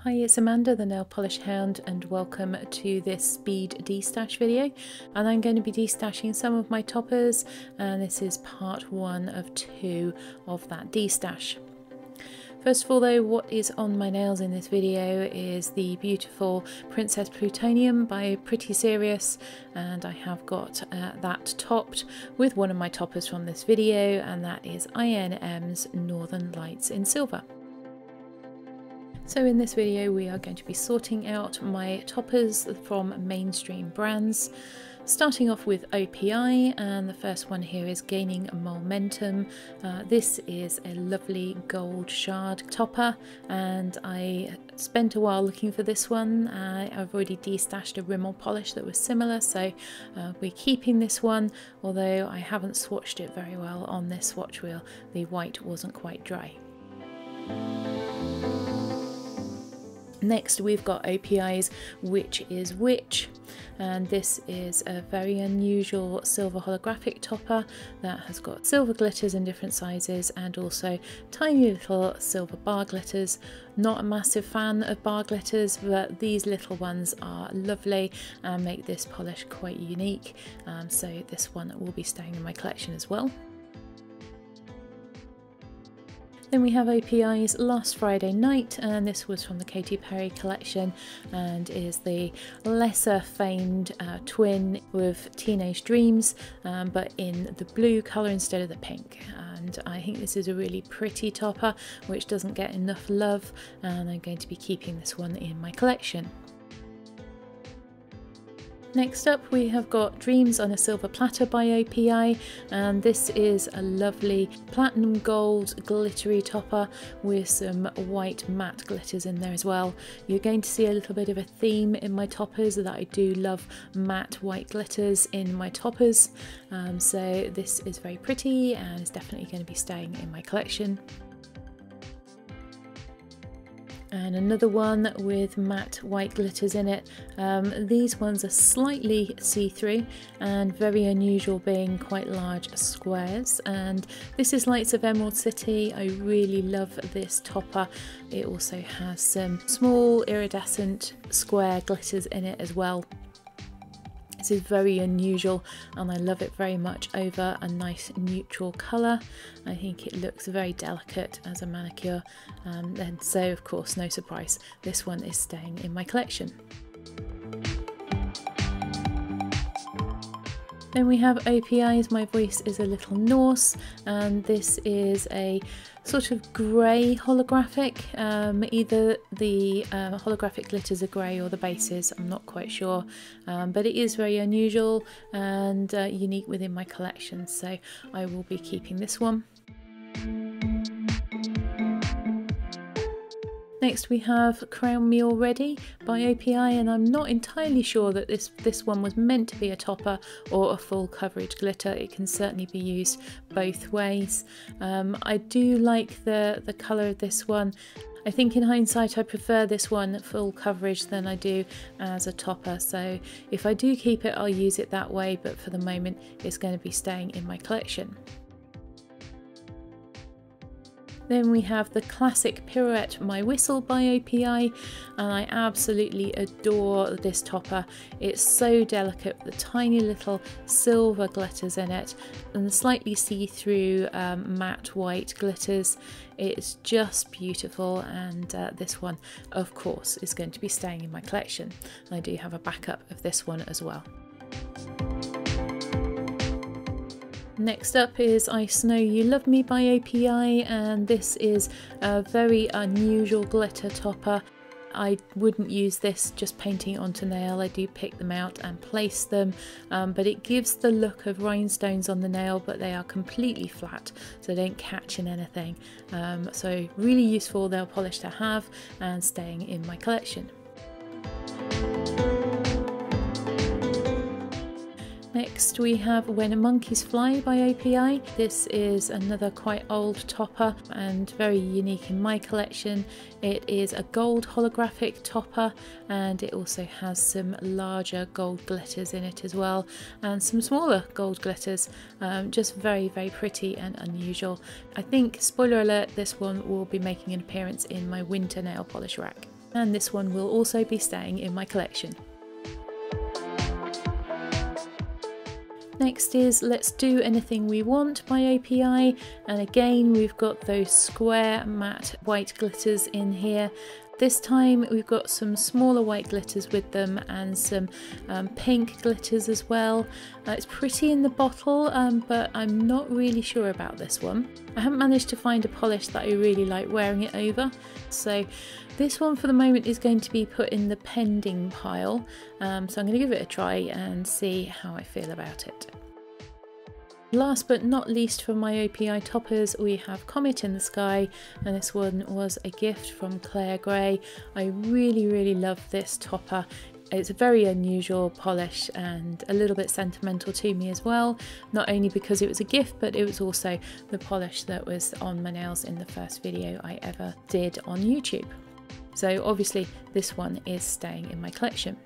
Hi, it's Amanda, the Nail Polish Hound, and welcome to this speed destash video. And I'm going to be destashing some of my toppers, and this is part 1 of 2 of that destash. First of all though, what is on my nails in this video is the beautiful Princess Plutonium by Pretty Serious, and I have got that topped with one of my toppers from this video, and that is INM's Northern Lights in silver. So in this video we are going to be sorting out my toppers from mainstream brands, starting off with OPI, and the first one here is Gaining Momentum. This is a lovely gold shard topper, and I spent a while looking for this one. I've already destashed a Rimmel polish that was similar, so we're keeping this one, although I haven't swatched it very well on this swatch wheel. The white wasn't quite dry. Next we've got OPI's Which is Which, and this is a very unusual silver holographic topper that has got silver glitters in different sizes and also tiny little silver bar glitters. Not a massive fan of bar glitters, but these little ones are lovely and make this polish quite unique, so this one will be staying in my collection as well. Then we have OPI's Last Friday Night, and this was from the Katy Perry collection and is the lesser famed twin with Teenage Dreams, but in the blue colour instead of the pink. And I think this is a really pretty topper which doesn't get enough love, and I'm going to be keeping this one in my collection. Next up we have got Dreams on a Silver Platter by OPI, and this is a lovely platinum gold glittery topper with some white matte glitters in there as well. You're going to see a little bit of a theme in my toppers, that I do love matte white glitters in my toppers, so this is very pretty and is definitely going to be staying in my collection. And another one with matte white glitters in it. These ones are slightly see-through and very unusual, being quite large squares, and this is Lights of Emerald City. I really love this topper. It also has some small iridescent square glitters in it as well. This is very unusual and I love it very much over a nice neutral colour. I think it looks very delicate as a manicure, and so of course, no surprise, this one is staying in my collection. Then we have OPI's My Voice is a Little Norse, and this is a sort of grey holographic. Either the holographic glitters are grey or the bases, I'm not quite sure, but it is very unusual and unique within my collection, so I will be keeping this one. Next we have Crown Me Already by OPI, and I'm not entirely sure that this one was meant to be a topper or a full coverage glitter. It can certainly be used both ways. I do like the colour of this one. I think in hindsight I prefer this one full coverage than I do as a topper, so if I do keep it I'll use it that way, but for the moment it's going to be staying in my collection. Then we have the classic Pirouette My Whistle by OPI, and I absolutely adore this topper. It's so delicate with the tiny little silver glitters in it and the slightly see-through matte white glitters. It's just beautiful, and this one of course is going to be staying in my collection. I do have a backup of this one as well. Next up is I Know You Love Me by OPI, and this is a very unusual glitter topper. I wouldn't use this just painting it onto nail. I do pick them out and place them, but it gives the look of rhinestones on the nail, but they are completely flat, so they don't catch in anything. So really useful nail polish to have and staying in my collection. Next we have When Monkeys Fly by OPI. This is another quite old topper and very unique in my collection. It is a gold holographic topper, and it also has some larger gold glitters in it as well, and some smaller gold glitters. Just very, very pretty and unusual. I think, spoiler alert, this one will be making an appearance in my winter nail polish rack. and this one will also be staying in my collection. Next is Let's Do Anything We Want by OPI, and again we've got those square matte white glitters in here. This time we've got some smaller white glitters with them and some pink glitters as well. It's pretty in the bottle, but I'm not really sure about this one. I haven't managed to find a polish that I really like wearing it over, so this one for the moment is going to be put in the pending pile, so I'm going to give it a try and see how I feel about it. Last but not least for my OPI toppers, we have Comet in the Sky, and this one was a gift from Claire Gray. I really love this topper. It's a very unusual polish and a little bit sentimental to me as well, not only because it was a gift, but it was also the polish that was on my nails in the first video I ever did on YouTube. So obviously this one is staying in my collection.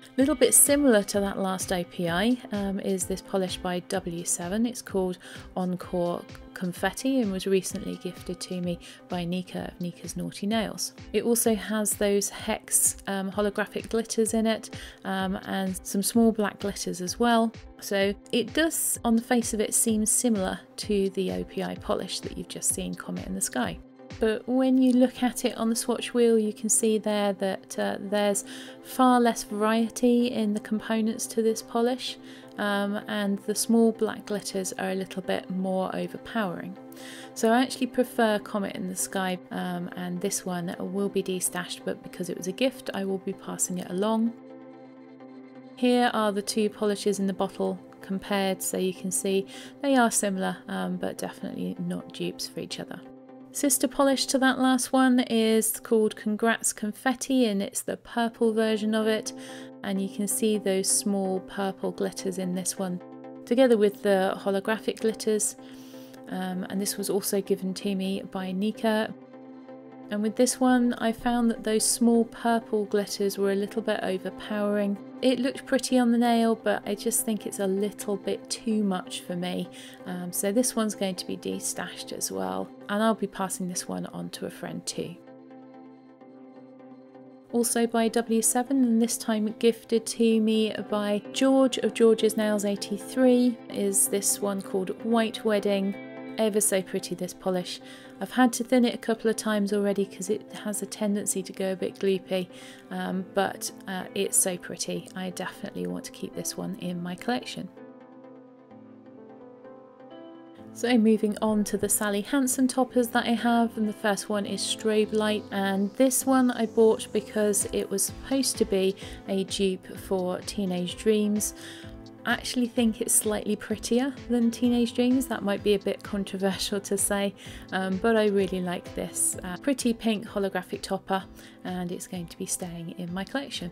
A little bit similar to that last OPI is this polish by W7. It's called Encore Confetti and was recently gifted to me by Nika of Nika's Naughty Nails. It also has those hex holographic glitters in it and some small black glitters as well. So it does, on the face of it, seem similar to the OPI polish that you've just seen, Comet in the Sky. But when you look at it on the swatch wheel, you can see there that there's far less variety in the components to this polish, and the small black glitters are a little bit more overpowering. So I actually prefer Comet in the Sky, and this one will be destashed, but because it was a gift I will be passing it along. Here are the two polishes in the bottle compared, so you can see they are similar, but definitely not dupes for each other. Sister polish to that last one is called Congrats Confetti, and it's the purple version of it, and you can see those small purple glitters in this one together with the holographic glitters, and this was also given to me by Nika. And with this one I found that those small purple glitters were a little bit overpowering. It looked pretty on the nail, but I just think it's a little bit too much for me, so this one's going to be destashed as well, and I'll be passing this one on to a friend too. Also by W7, and this time gifted to me by George of George's Nails 83, is this one called White Wedding. Ever so pretty, this polish. I've had to thin it a couple of times already because it has a tendency to go a bit gloopy, but it's so pretty. I definitely want to keep this one in my collection. So moving on to the Sally Hansen toppers that I have, and the first one is Strobe Light, and this one I bought because it was supposed to be a dupe for Teenage Dreams. I actually think it's slightly prettier than Teenage Dreams. That might be a bit controversial to say, but I really like this pretty pink holographic topper, and it's going to be staying in my collection.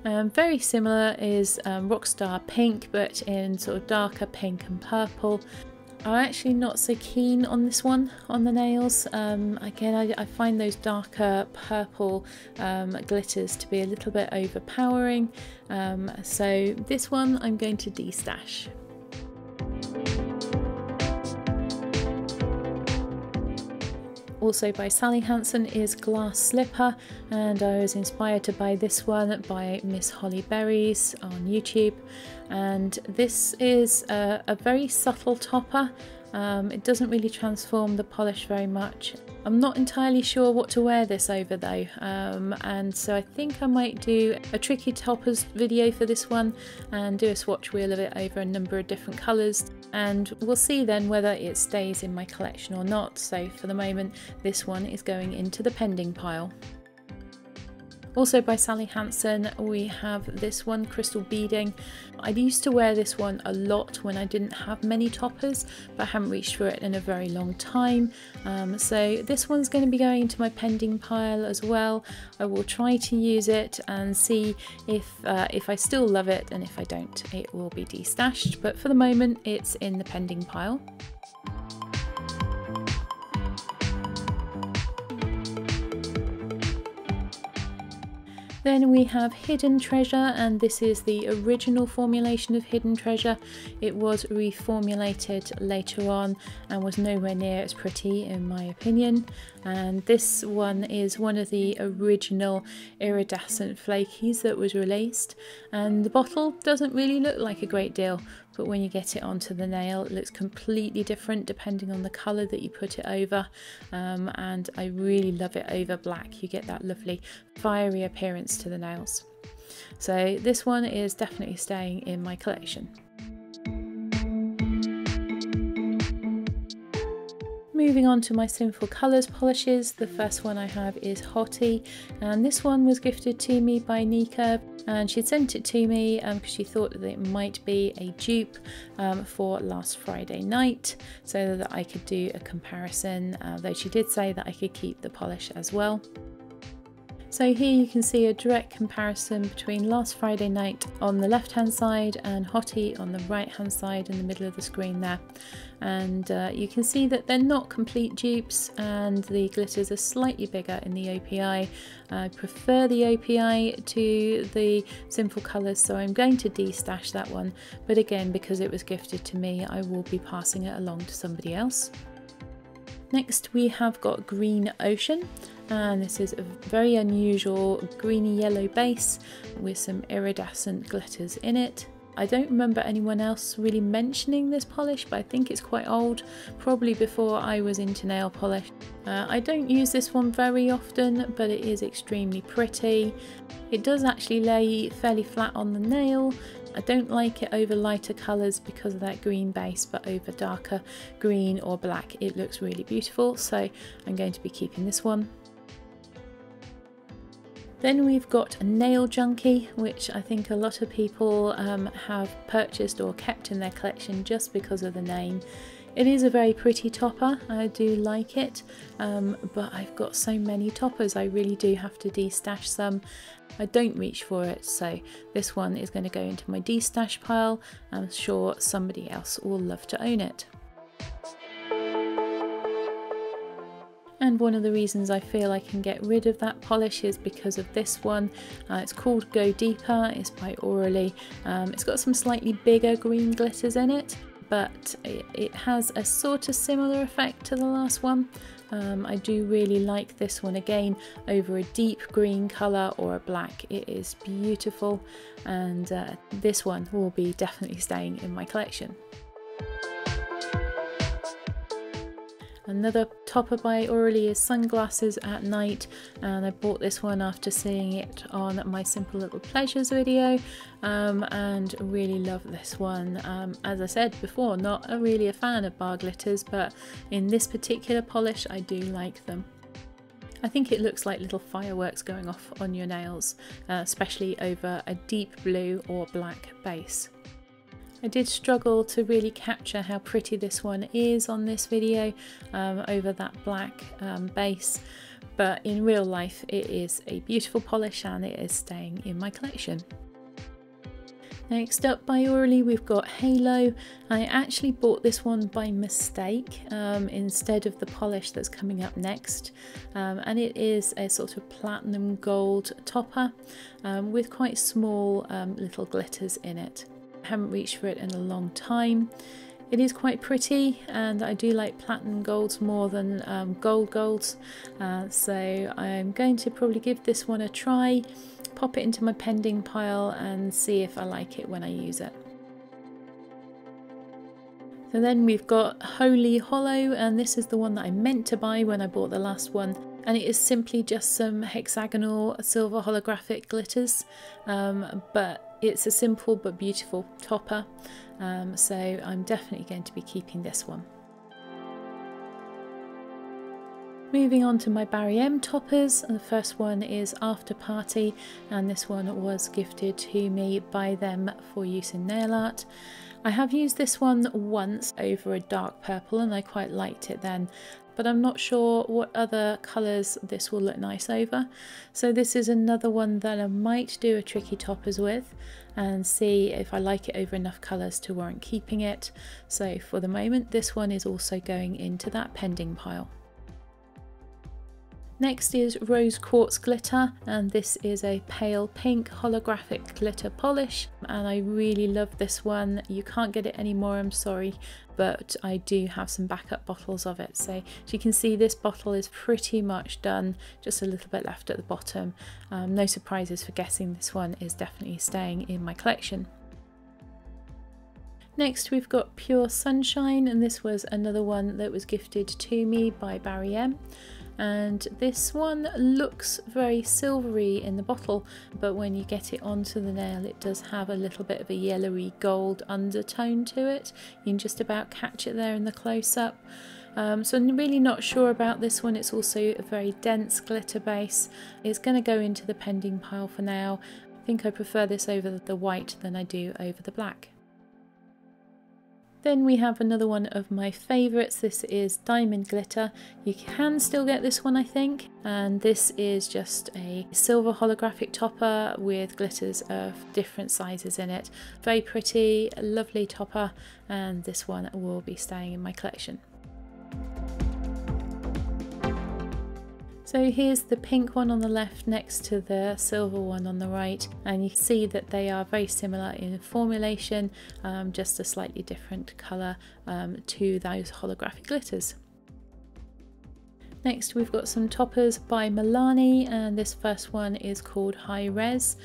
Very similar is Rockstar Pink, but in sort of darker pink and purple. I'm actually not so keen on this one on the nails. Again, I find those darker purple glitters to be a little bit overpowering, so this one I'm going to destash. Also by Sally Hansen is Glass Slipper, and I was inspired to buy this one by Miss Holly Berries on YouTube, and this is a very subtle topper. It doesn't really transform the polish very much. I'm not entirely sure what to wear this over though, and so I think I might do a tricky toppers video for this one and do a swatch wheel of it over a number of different colours, and we'll see then whether it stays in my collection or not. So for the moment this one is going into the pending pile. Also by Sally Hansen we have this one, Crystal Beading. I used to wear this one a lot when I didn't have many toppers, but I haven't reached for it in a very long time. So this one's going to be going into my pending pile as well. I will try to use it and see if I still love it, and if I don't, it will be destashed. But for the moment it's in the pending pile. Then we have Hidden Treasure, and this is the original formulation of Hidden Treasure. It was reformulated later on and was nowhere near as pretty in my opinion. And this one is one of the original iridescent flakies that was released, and the bottle doesn't really look like a great deal, but when you get it onto the nail it looks completely different depending on the colour that you put it over, and I really love it over black. You get that lovely fiery appearance to the nails. So this one is definitely staying in my collection. Moving on to my Sinful Colours polishes, the first one I have is Hottie, and this one was gifted to me by Nika, and she sent it to me because she thought that it might be a dupe for last Friday night, so that I could do a comparison, though she did say that I could keep the polish as well. So here you can see a direct comparison between last Friday night on the left hand side and Hottie on the right hand side in the middle of the screen there. And you can see that they're not complete dupes, and the glitters are slightly bigger in the OPI. I prefer the OPI to the Sinful Colours, so I'm going to destash that one, but again, because it was gifted to me, I will be passing it along to somebody else. Next we have got Green Ocean, and this is a very unusual greeny yellow base with some iridescent glitters in it. I don't remember anyone else really mentioning this polish, but I think it's quite old, probably before I was into nail polish. I don't use this one very often, but it is extremely pretty. It does actually lay fairly flat on the nail. I don't like it over lighter colours because of that green base, but over darker green or black it looks really beautiful, so I'm going to be keeping this one. Then we've got a Nail Junkie, which I think a lot of people have purchased or kept in their collection just because of the name. It is a very pretty topper, I do like it, but I've got so many toppers I really do have to destash some. I don't reach for it, so this one is going to go into my destash pile. I'm sure somebody else will love to own it. And one of the reasons I feel I can get rid of that polish is because of this one. It's called Go Deeper, it's by Orly. It's got some slightly bigger green glitters in it, but it has a sort of similar effect to the last one. I do really like this one again over a deep green colour or a black. It is beautiful, and this one will be definitely staying in my collection. Another topper by Orly is Sunglasses at Night, and I bought this one after seeing it on my Simple Little Pleasures video, and really love this one. As I said before, not really a fan of bar glitters, but in this particular polish I do like them. I think it looks like little fireworks going off on your nails, especially over a deep blue or black base. I did struggle to really capture how pretty this one is on this video over that black base, but in real life it is a beautiful polish and it is staying in my collection. Next up by Orly we've got Halo. I actually bought this one by mistake instead of the polish that's coming up next, and it is a sort of platinum gold topper with quite small little glitters in it. I haven't reached for it in a long time. It is quite pretty, and I do like platinum golds more than golds, so I'm going to probably give this one a try, pop it into my pending pile and see if I like it when I use it. So then we've got Holy Holo, and this is the one that I meant to buy when I bought the last one, and it is simply just some hexagonal silver holographic glitters, but it's a simple but beautiful topper, so I'm definitely going to be keeping this one. Moving on to my Barry M toppers, the first one is After Party, and this one was gifted to me by them for use in nail art. I have used this one once over a dark purple and I quite liked it then, but I'm not sure what other colours this will look nice over. So this is another one that I might do a tricky toppers with and see if I like it over enough colours to warrant keeping it. So for the moment this one is also going into that pending pile. Next is Rose Quartz Glitter, and this is a pale pink holographic glitter polish, and I really love this one. You can't get it anymore, I'm sorry, but I do have some backup bottles of it. So as you can see, this bottle is pretty much done, just a little bit left at the bottom. No surprises for guessing this one is definitely staying in my collection. Next we've got Pure Sunshine, and this was another one that was gifted to me by Barry M. And this one looks very silvery in the bottle, but when you get it onto the nail it does have a little bit of a yellowy gold undertone to it. You can just about catch it there in the close-up. So I'm really not sure about this one. It's also a very dense glitter base. It's going to go into the pending pile for now. I think I prefer this over the white than I do over the black. Then we have another one of my favourites. This is Diamond Glitter. You can still get this one, I think, and this is just a silver holographic topper with glitters of different sizes in it. Very pretty, lovely topper, and this one will be staying in my collection. So here's the pink one on the left next to the silver one on the right, and you can see that they are very similar in formulation, just a slightly different colour to those holographic glitters. Next we've got some toppers by Milani, and this first one is called High Res.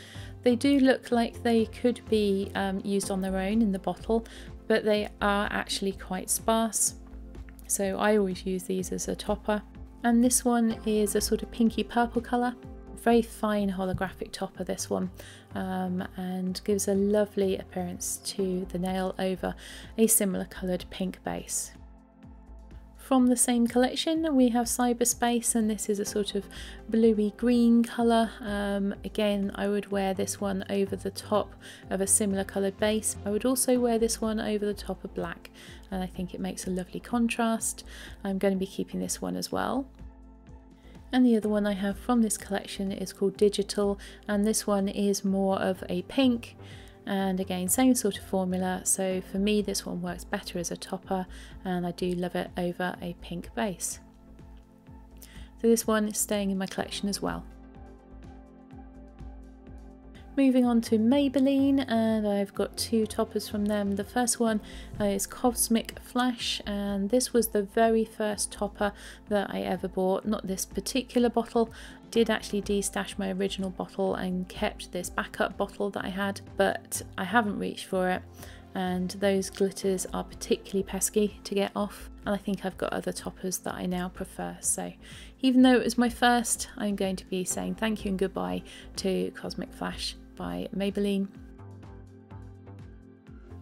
They do look like they could be used on their own in the bottle, but they are actually quite sparse, so I always use these as a topper. And this one is a sort of pinky purple colour. Very fine holographic topper, this one, and gives a lovely appearance to the nail over a similar coloured pink base. From the same collection we have Cyberspace, and this is a sort of bluey green colour. Again, I would wear this one over the top of a similar coloured base. I would also wear this one over the top of black, and I think it makes a lovely contrast. I'm going to be keeping this one as well. And the other one I have from this collection is called Digital, and this one is more of a pink, and again same sort of formula, so for me this one works better as a topper, and I do love it over a pink base. So this one is staying in my collection as well. Moving on to Maybelline, and I've got two toppers from them. The first one is Cosmic Flash, and this was the very first topper that I ever bought. Not this particular bottle. I did actually destash my original bottle and kept this backup bottle that I had, but I haven't reached for it, and those glitters are particularly pesky to get off, and I think I've got other toppers that I now prefer. So even though it was my first, I'm going to be saying thank you and goodbye to Cosmic Flash by Maybelline.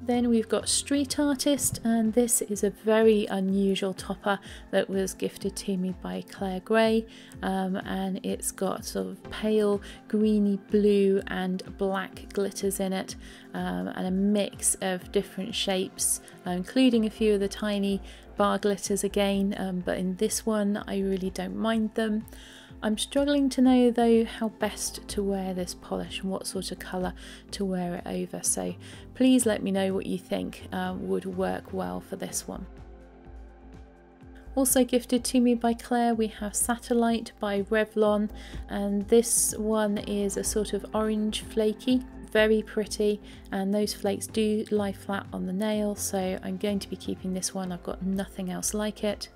Then we've got Street Artist, and this is a very unusual topper that was gifted to me by Claire Gray, and it's got sort of pale greeny blue and black glitters in it, and a mix of different shapes, including a few of the tiny bar glitters again, but in this one I really don't mind them. I'm struggling to know though how best to wear this polish and what sort of colour to wear it over, so please let me know what you think would work well for this one. Also gifted to me by Claire we have Satellite by Revlon, and this one is a sort of orange flaky, very pretty, and those flakes do lie flat on the nail, so I'm going to be keeping this one. I've got nothing else like it.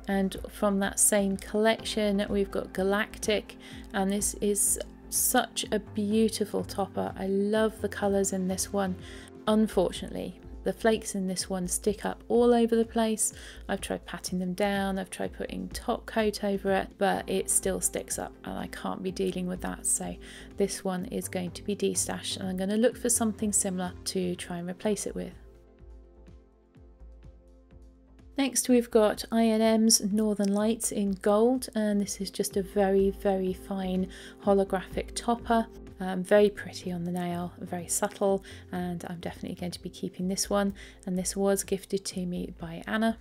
And from that same collection we've got Galactic, and this is such a beautiful topper. I love the colours in this one. Unfortunately the flakes in this one stick up all over the place. I've tried patting them down, I've tried putting top coat over it, but it still sticks up and I can't be dealing with that, so this one is going to be destashed, and I'm going to look for something similar to try and replace it with. Next we've got I&M's Northern Lights in gold, and this is just a very fine holographic topper. Very pretty on the nail, very subtle, and I'm definitely going to be keeping this one, and this was gifted to me by Anna.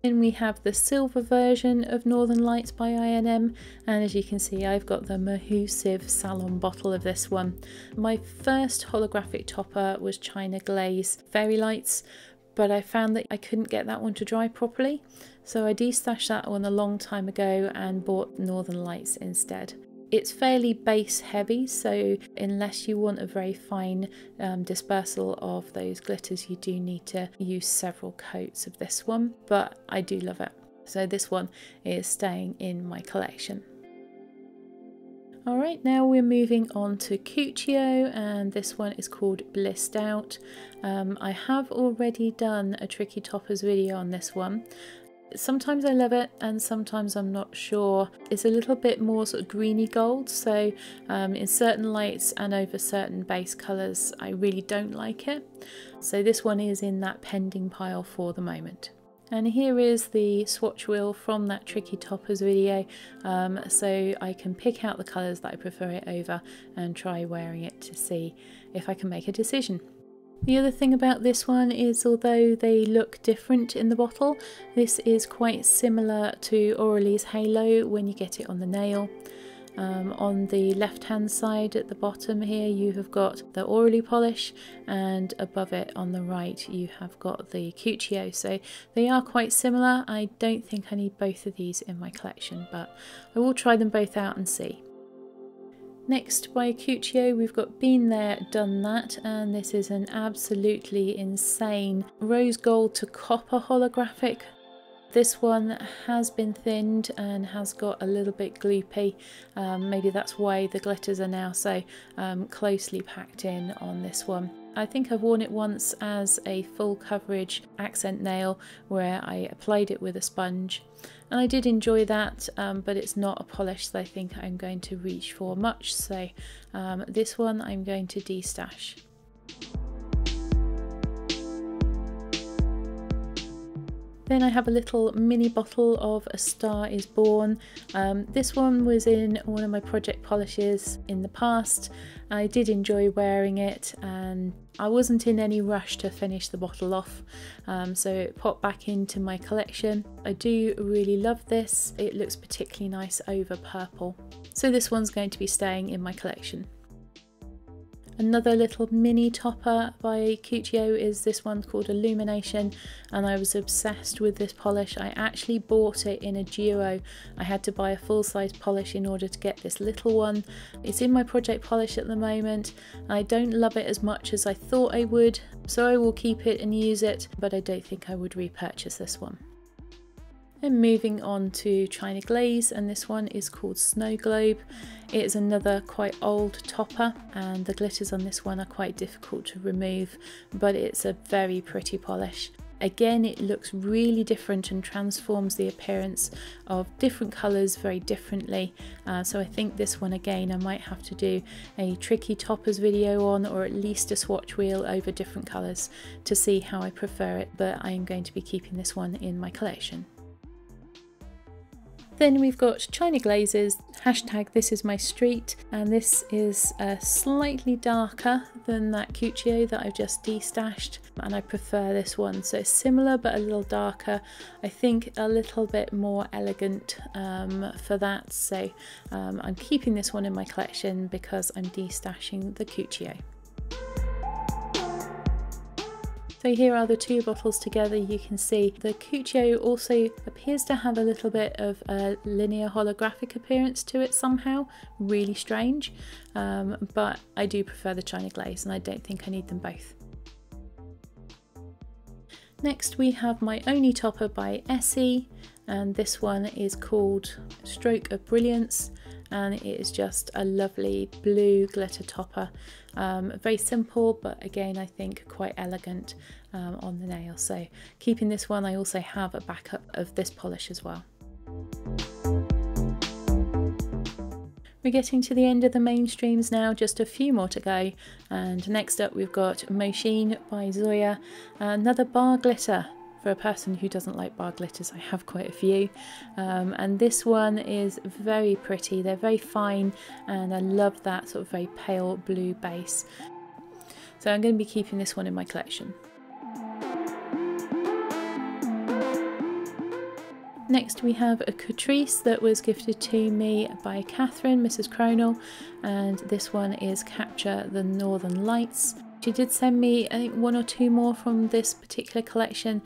Then we have the silver version of Northern Lights by I&M, and as you can see I've got the Mahusive Salon bottle of this one. My first holographic topper was China Glaze Fairy Lights. but I found that I couldn't get that one to dry properly, so I destashed that one a long time ago and bought Northern Lights instead. It's fairly base heavy, so unless you want a very fine dispersal of those glitters, you do need to use several coats of this one, but I do love it. So this one is staying in my collection. Alright, now we're moving on to CUCCIO, and this one is called Blissed Out. I have already done a Tricky Toppers video on this one. Sometimes I love it and sometimes I'm not sure. It's a little bit more sort of greeny gold, so in certain lights and over certain base colours I really don't like it. So this one is in that pending pile for the moment. And here is the swatch wheel from that Tricky Toppers video, so I can pick out the colours that I prefer it over and try wearing it to see if I can make a decision. The other thing about this one is, although they look different in the bottle, this is quite similar to Orly's Halo when you get it on the nail. On the left hand side at the bottom here you have got the Orly polish, and above it on the right you have got the CUCCIO, so they are quite similar. I don't think I need both of these in my collection, but I will try them both out and see. Next, by CUCCIO, we've got Been There, Done That, and this is an absolutely insane rose gold to copper holographic. This one has been thinned and has got a little bit gloopy. Maybe that's why the glitters are now so closely packed in on this one. I think I've worn it once as a full coverage accent nail where I applied it with a sponge, and I did enjoy that, but it's not a polish that I think I'm going to reach for much, so this one I'm going to destash. Then I have a little mini bottle of A Star Is Born. This one was in one of my project polishes in the past. I did enjoy wearing it and I wasn't in any rush to finish the bottle off, so it popped back into my collection. I do really love this. It looks particularly nice over purple. So this one's going to be staying in my collection. Another little mini topper by CUCCIO is this one called Illumination, and I was obsessed with this polish. I actually bought it in a duo. I had to buy a full-size polish in order to get this little one. It's in my project polish at the moment. I don't love it as much as I thought I would, so I will keep it and use it, but I don't think I would repurchase this one. And moving on to China Glaze, and this one is called Snow Globe. It is another quite old topper, and the glitters on this one are quite difficult to remove, but it's a very pretty polish. Again, it looks really different and transforms the appearance of different colours very differently, so I think this one again I might have to do a Tricky Toppers video on, or at least a swatch wheel over different colours to see how I prefer it, but I am going to be keeping this one in my collection. Then we've got China Glazes, hashtag This Is My Street, and this is slightly darker than that CUCCIO that I've just destashed, and I prefer this one. So it's similar but a little darker, I think a little bit more elegant for that, so I'm keeping this one in my collection because I'm destashing the CUCCIO. So here are the two bottles together. You can see the CUCCIO also appears to have a little bit of a linear holographic appearance to it somehow, really strange, but I do prefer the China Glaze and I don't think I need them both. Next we have my only topper by ESSIE, and this one is called Stroke of Brilliance, and it is just a lovely blue glitter topper. Very simple, but again I think quite elegant on the nail. So keeping this one, I also have a backup of this polish as well. We're getting to the end of the mainstreams now, just a few more to go, and next up we've got MOSHEEN by ZOYA, another bar glitter. For a person who doesn't like bar glitters, I have quite a few, and this one is very pretty. They're very fine and I love that sort of very pale blue base, so I'm going to be keeping this one in my collection. Next we have a CATRICE that was gifted to me by Catherine, Mrs. Cronal, and this one is Capture the Northern Lights. She did send me, I think, 1 or 2 more from this particular collection,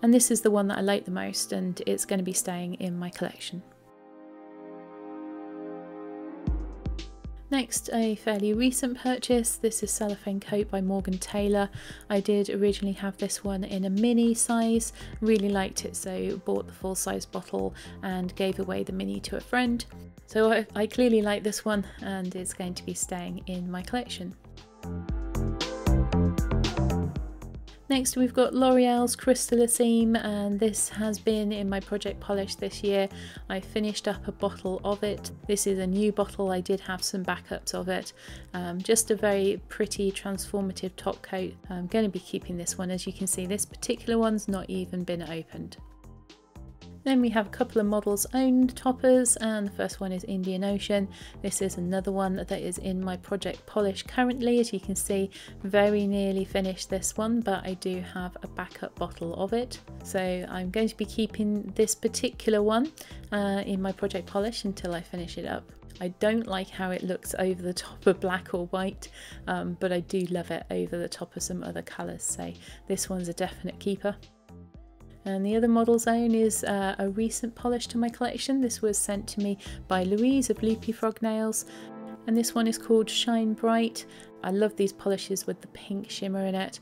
and this is the one that I like the most, and it's going to be staying in my collection. Next, a fairly recent purchase. This is Cellophane Coat by Morgan Taylor. I did originally have this one in a mini size, really liked it, so bought the full size bottle and gave away the mini to a friend. So I clearly like this one, and it's going to be staying in my collection. Next, we've got L'Oreal's Crystalissime, and this has been in my project polish this year. I finished up a bottle of it. This is a new bottle. I did have some backups of it. Just a very pretty transformative top coat. I'm going to be keeping this one. As you can see, this particular one's not even been opened. Then we have a couple of models owned toppers, and the first one is Indian Ocean. This is another one that is in my project polish currently. As you can see, very nearly finished this one, but I do have a backup bottle of it. So I'm going to be keeping this particular one in my project polish until I finish it up. I don't like how it looks over the top of black or white, but I do love it over the top of some other colours, so this one's a definite keeper. And the other model's own is a recent polish to my collection. This was sent to me by Louise of Loopy Frog Nails, and this one is called Shine Bright. I love these polishes with the pink shimmer in it.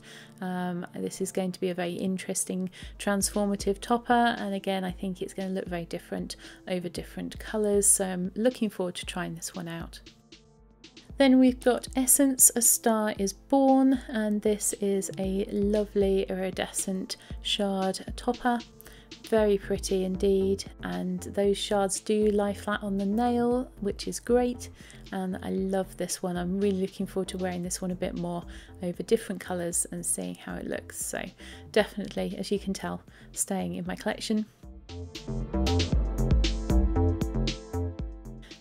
This is going to be a very interesting transformative topper, and again I think it's going to look very different over different colours, so I'm looking forward to trying this one out. Then we've got Essence, A Star Is Born, and this is a lovely iridescent shard topper. Very pretty indeed, and those shards do lie flat on the nail, which is great, and I love this one. I'm really looking forward to wearing this one a bit more over different colours and seeing how it looks. So definitely, as you can tell, staying in my collection.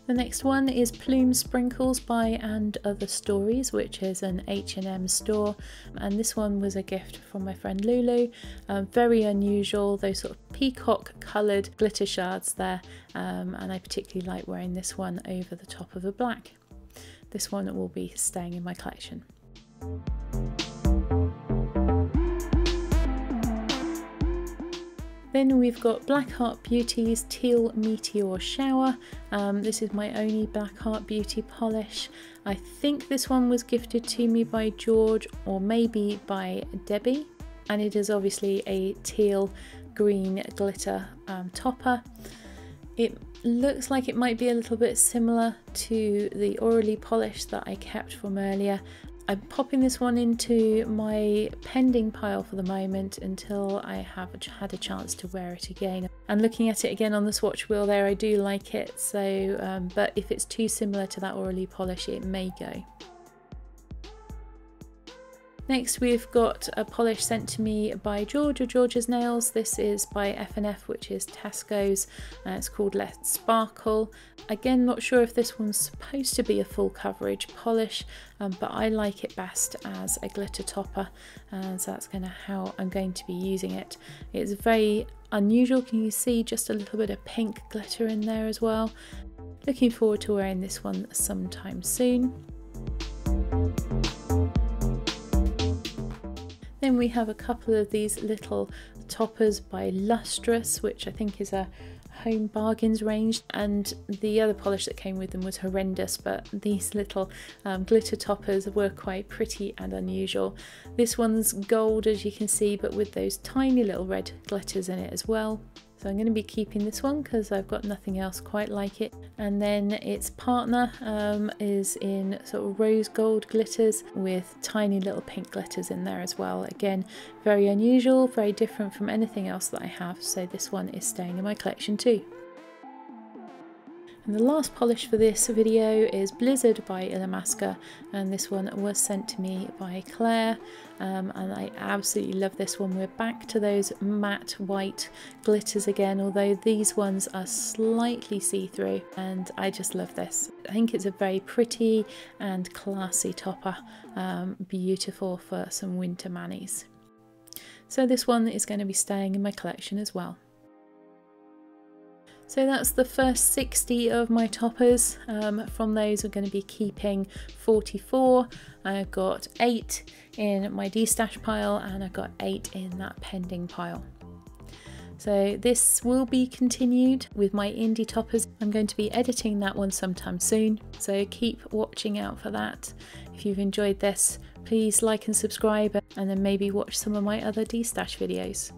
The next one is Plume Sprinkles by And Other Stories, which is an H&M store, and this one was a gift from my friend Lulu. Very unusual, those sort of peacock coloured glitter shards there, and I particularly like wearing this one over the top of a black. This one will be staying in my collection. Then we've got Blackheart Beauty's Teal Meteor Shower. This is my only Blackheart Beauty polish. I think this one was gifted to me by George, or maybe by Debbie, and it is obviously a teal green glitter topper. It looks like it might be a little bit similar to the Orly polish that I kept from earlier. I'm popping this one into my pending pile for the moment until I have had a chance to wear it again. And looking at it again on the swatch wheel there, I do like it, so but if it's too similar to that Orly polish, it may go. Next we've got a polish sent to me by George of George's Nails. This is by F&F, which is Tesco's, and it's called Let Sparkle. Again, not sure if this one's supposed to be a full coverage polish, but I like it best as a glitter topper, and so that's how I'm going to be using it. It's very unusual. Can you see just a little bit of pink glitter in there as well? Looking forward to wearing this one sometime soon. Then we have a couple of these little toppers by Lustrous, which I think is a Home Bargains range, and the other polish that came with them was horrendous, but these little glitter toppers were quite pretty and unusual. This one's gold, as you can see, but with those tiny little red glitters in it as well. So I'm going to be keeping this one because I've got nothing else quite like it. And then its partner is in sort of rose gold glitters with tiny little pink glitters in there as well. Again, very unusual, very different from anything else that I have, so this one is staying in my collection too. And the last polish for this video is Blizzard by Illamasqua, and this one was sent to me by Claire, and I absolutely love this one. We're back to those matte white glitters again, although these ones are slightly see-through, and I just love this. I think it's a very pretty and classy topper, beautiful for some winter manis. So this one is going to be staying in my collection as well. So that's the first 60 of my toppers. From those we're going to be keeping 44. I've got 8 in my destash pile and I've got 8 in that pending pile. So this will be continued with my indie toppers. I'm going to be editing that one sometime soon, so keep watching out for that. If you've enjoyed this, please like and subscribe, and then maybe watch some of my other destash videos.